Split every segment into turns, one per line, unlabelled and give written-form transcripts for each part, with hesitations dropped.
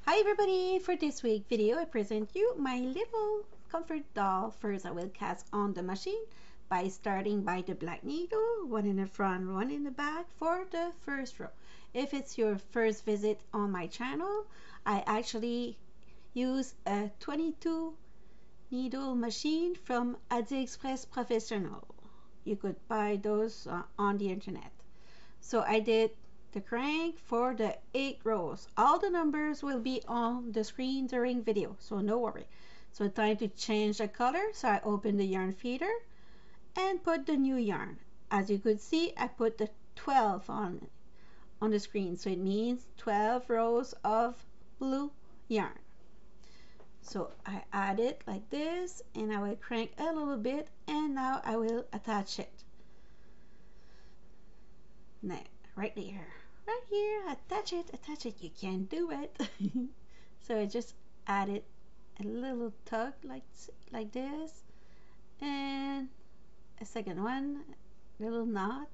Hi everybody! For this week video I present you my little comfort doll. First I will cast on the machine by starting by the black needle, one in the front, one in the back for the first row. If it's your first visit on my channel, I actually use a 22 needle machine from ADDI Express Professional. You could buy those on the internet. So I did the crank for the 8 rows. All the numbers will be on the screen during video, so no worry. So time to change the color, so I open the yarn feeder and put the new yarn. As you could see, I put the 12 on the screen, so it means 12 rows of blue yarn. So I add it like this and I will crank a little bit, and now I will attach it. Now, right here, attach it, you can do it. So I just added a little tug like this, and a second one, little knot,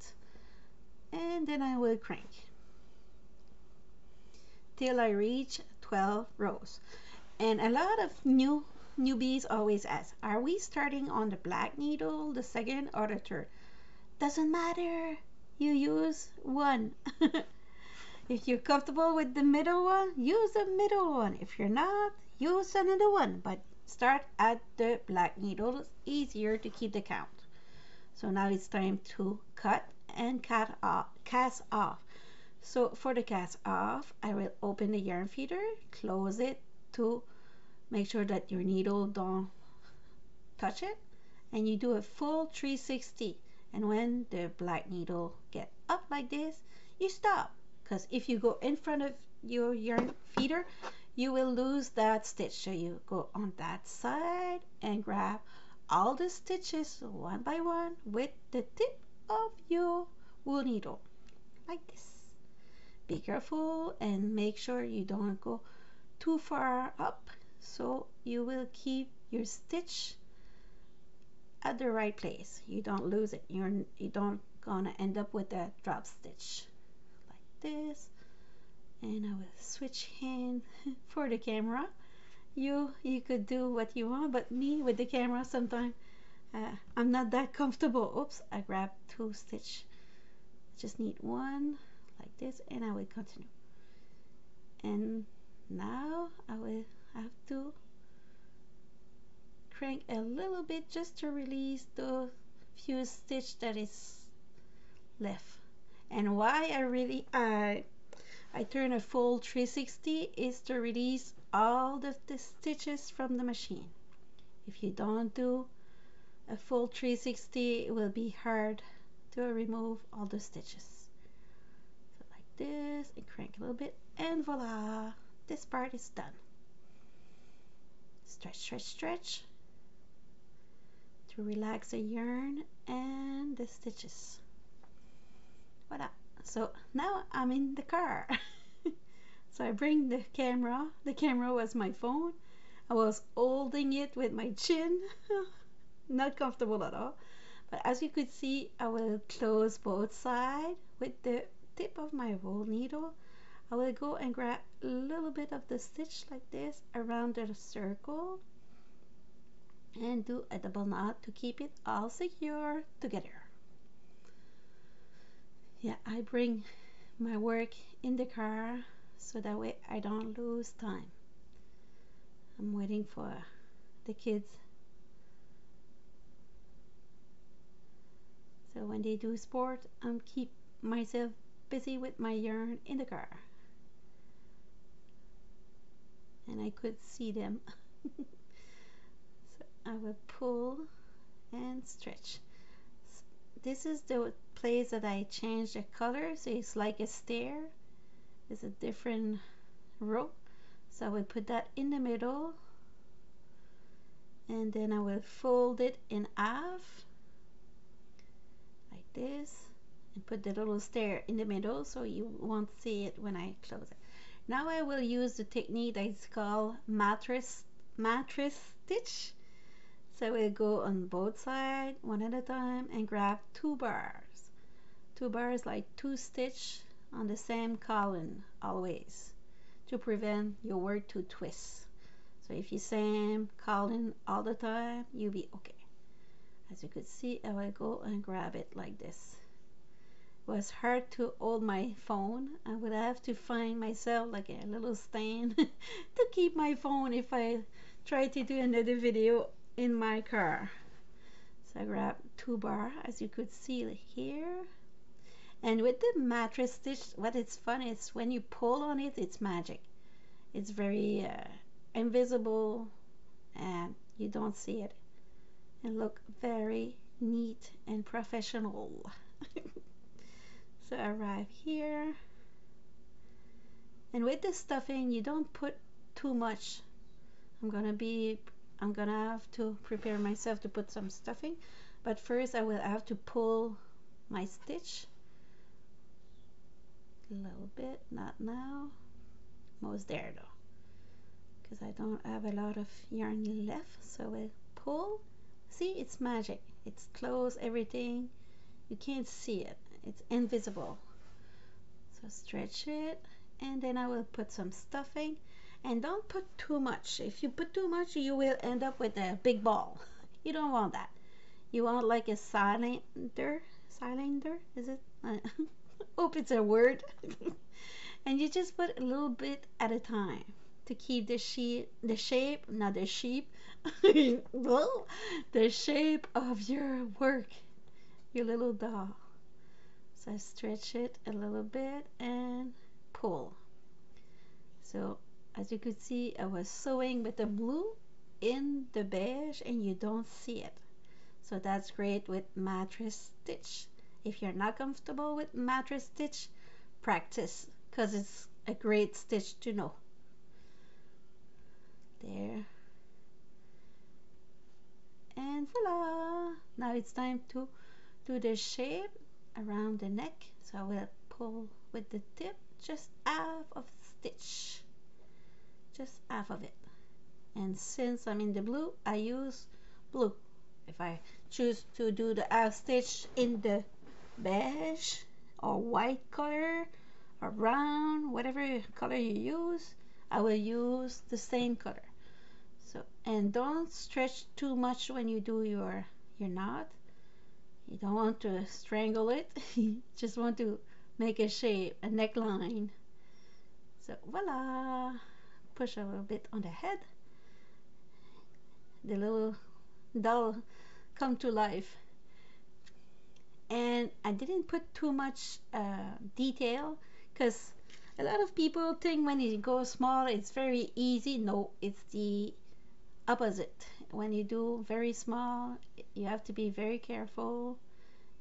and then I will crank till I reach 12 rows. And a lot of newbies always ask, are we starting on the black needle, the second or the third? Doesn't matter, you use one. If you're comfortable with the middle one, use the middle one. If you're not, use another one, but start at the black needle. It's easier to keep the count. So now it's time to cut and cast off. So for the cast off, I will open the yarn feeder, close it to make sure that your needle don't touch it, and you do a full 360. And when the black needle get up like this, you stop, because if you go in front of your yarn feeder, you will lose that stitch. So you go on that side and grab all the stitches one by one with the tip of your wool needle like this. Be careful and make sure you don't go too far up, so you will keep your stitch at the right place. You don't lose it. You don't gonna end up with a drop stitch like this. And I will switch hand for the camera. You could do what you want, but me with the camera sometimes I'm not that comfortable. Oops, I grabbed 2 stitch. Just need one like this, and I will continue. And now I will have to crank a little bit just to release the few stitch that is left. And why I turn a full 360 is to release all the stitches from the machine. If you don't do a full 360, it will be hard to remove all the stitches. So like this, and crank a little bit, and voila, this part is done. Stretch, stretch, stretch to relax the yarn and the stitches. Voila. So now I'm in the car. So I bring the camera. The camera was my phone. I was holding it with my chin. Not comfortable at all. But as you could see, I will close both sides with the tip of my wool needle. I will go and grab a little bit of the stitch like this around the circle and do a double knot to keep it all secure together. Yeah, I bring my work in the car so that way I don't lose time. I'm waiting for the kids. So when they do sport, I'm keep myself busy with my yarn in the car. And I could see them. So I will pull and stretch. This is the place that I change the color, so it's like a stair. It's a different row. So I will put that in the middle, and then I will fold it in half like this and put the little stair in the middle so you won't see it when I close it. Now I will use the technique that is called matTress stitch. So we'll go on both sides one at a time and grab 2 bars. 2 bars like 2 stitch on the same column always. to prevent your word to twist. So if you Sam calling all the time, you'll be okay. As you could see, I will go and grab it like this. It was hard to hold my phone. I would have to find myself like a little stand to keep my phone if I try to do another video in my car. So I grabbed 2 bar, as you could see here. And with the mattress stitch, what is fun is when you pull on it, it's magic. It's very invisible and you don't see it. And look very neat and professional. So I arrive here. And with the stuffing, you don't put too much. I'm gonna have to prepare myself to put some stuffing. But first I will have to pull my stitch. A little bit, not now. Almost there though. Because I don't have a lot of yarn left. So I pull. See, it's magic. It's closed, everything. You can't see it. It's invisible. So stretch it. And then I will put some stuffing. And don't put too much. If you put too much, you will end up with a big ball. You don't want that. You want like a cylinder. Cylinder? Is it? Hope it's a word. And you just put a little bit at a time to keep the shape, not the sheep, well, the shape of your work, your little doll. So I stretch it a little bit and pull. So as you could see, I was sewing with the blue in the beige and you don't see it. So that's great with mattress stitch. If you're not comfortable with mattress stitch, practice, because it's a great stitch to know. There. And voila! Now it's time to do the shape around the neck. So I will pull with the tip just half of the stitch. Just half of it. And since I'm in the blue, I use blue. If I choose to do the half stitch in the beige or white color or brown, whatever color you use, I will use the same color. So, and don't stretch too much when you do your knot. You don't want to strangle it. You just want to make a shape, a neckline. So voila! Push a little bit on the head. The little doll come to life. And I didn't put too much detail because a lot of people think when you go small it's very easy. No, it's the opposite. When you do very small, you have to be very careful.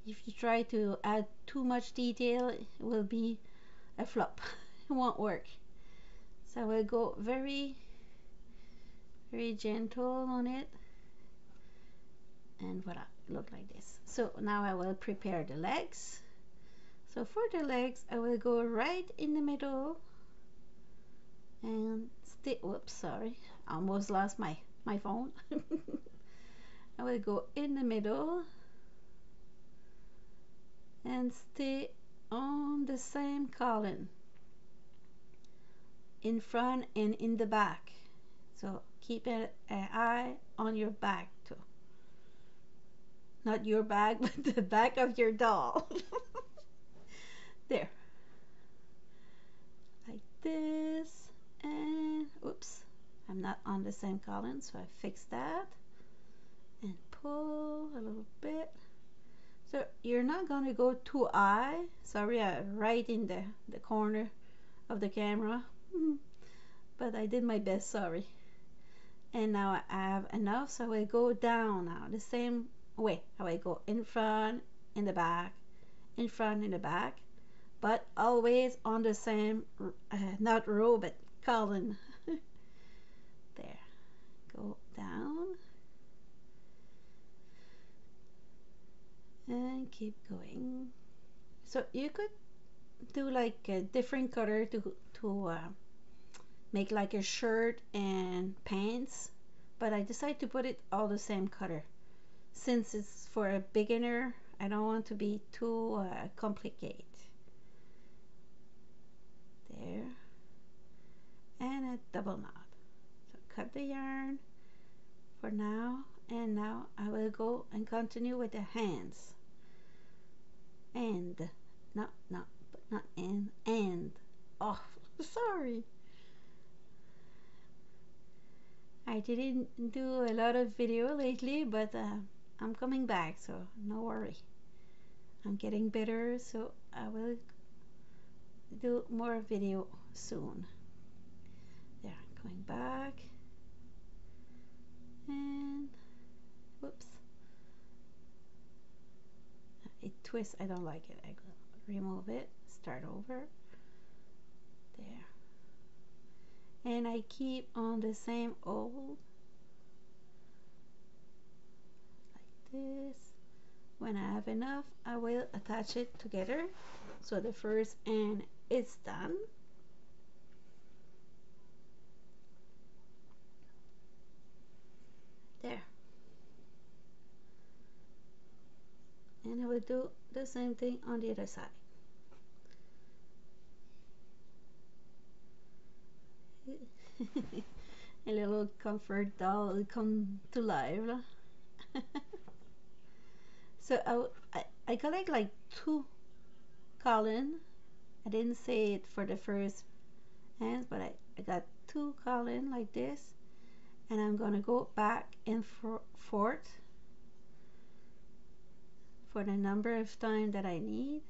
If you try to add too much detail, it will be a flop. It won't work. So I will go very gentle on it, and voila, look like this. So now I will prepare the legs. So for the legs, I will go right in the middle and stay. Whoops, sorry, I almost lost my phone. I will go in the middle and stay on the same column, in front and in the back. So keep an eye on your back too. Not your back, but the back of your doll. There. Like this. And oops, I'm not on the same column, so I fix that. And pull a little bit. So you're not going to go too high. Sorry, right in the corner of the camera. But I did my best, sorry. And now I have enough, so I go down now the same way. I will go in front, in the back, in front, in the back, but always on the same, not row, but column. There. Go down. And keep going. So you could do like a different color to make like a shirt and pants, but I decided to put it all the same color. Since it's for a beginner, I don't want to be too complicated. There. and a double knot. So cut the yarn for now, and now I will go and continue with the hands. And no, no, but not and. Oh, sorry. I didn't do a lot of video lately, but I'm coming back, so no worry. I'm getting better, so I will do more video soon. There, going back. And whoops. It twists, I don't like it. I will remove it, start over. There. And I keep on the same old, like this. When I have enough, I will attach it together. So the first end is done. There. And I will do the same thing on the other side. A little comfort doll will come to life. So I collect like 2 column. I didn't say it for the first hands, but I got 2 column like this, and I'm gonna go back and forth for the number of time that I need.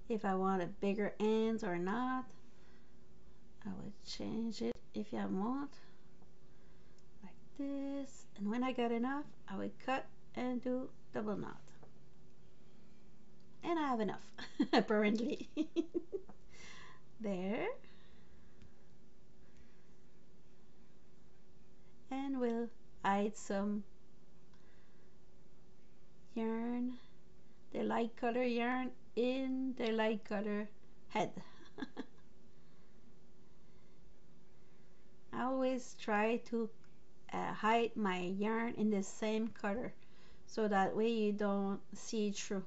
If I want a bigger ends or not, I will change it if I want, like this. And when I got enough, I will cut and do double knot. And I have enough, apparently. There. And we'll add some yarn, the light color yarn in the light color head. I always try to hide my yarn in the same color, so that way you don't see through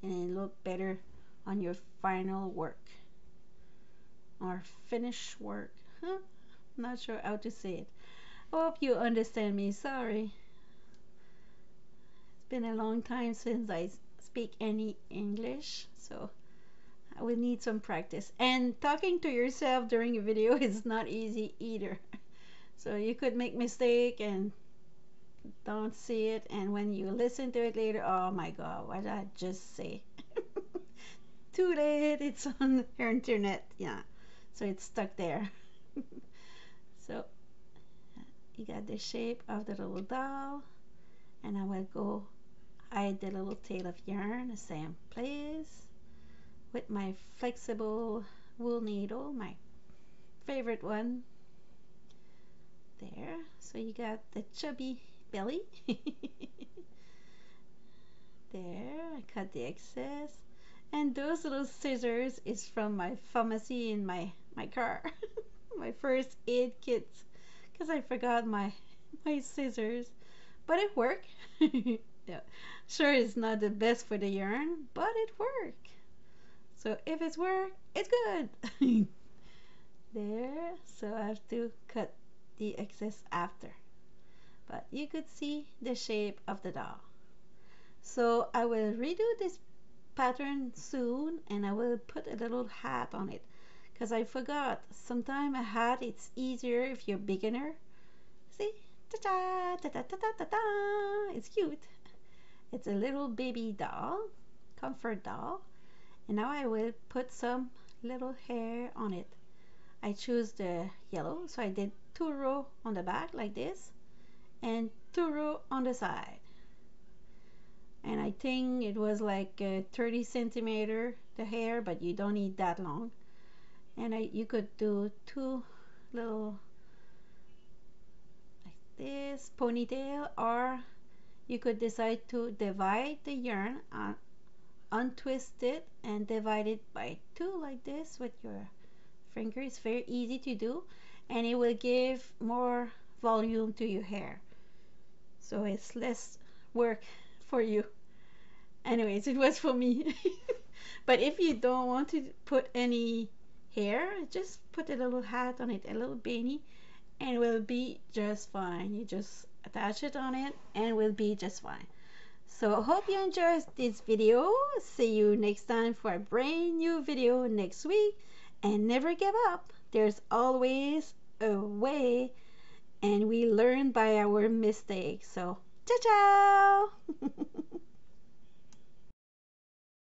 and it look better on your final work or finished work. I'm not sure how to say it. Hope you understand me. Sorry. It's been a long time since I speak any English, so I will need some practice. And talking to yourself during a video is not easy either. So you could make mistake and don't see it, and when you listen to it later, oh my god, what did I just say? Too late, it's on the internet. Yeah, so it's stuck there. So you got the shape of the little doll, and I will go hide the little tail of yarn the same place with my flexible wool needle, my favorite one. There, so you got the chubby belly. There, I cut the excess, and those little scissors is from my pharmacy in my car. My first aid kit, because I forgot my scissors, but it worked. Yeah. Sure, it's not the best for the yarn, but it worked. So if it's work, it's good. There, so I have to cut the excess after, but you could see the shape of the doll. So I will redo this pattern soon, and I will put a little hat on it, because I forgot. Sometimes a hat, it's easier if you're beginner. See, ta-da, ta-da-ta-ta-ta-ta. It's cute. It's a little baby doll, comfort doll, and now I will put some little hair on it. I choose the yellow, so I did 2 rows on the back like this, and 2 rows on the side. And I think it was like 30 centimeter the hair, but you don't need that long. And you could do 2 little like this ponytail, or you could decide to divide the yarn, untwist it and divide it by 2 like this with your finger. It's very easy to do, and it will give more volume to your hair, so it's less work for you. Anyways, it was for me. But if you don't want to put any hair, just put a little hat on it, a little beanie, and it will be just fine. You just attach it on it and it will be just fine. So I hope you enjoyed this video. See you next time for a brand new video next week. And never give up. There's always a way, and we learn by our mistakes. So ciao ciao.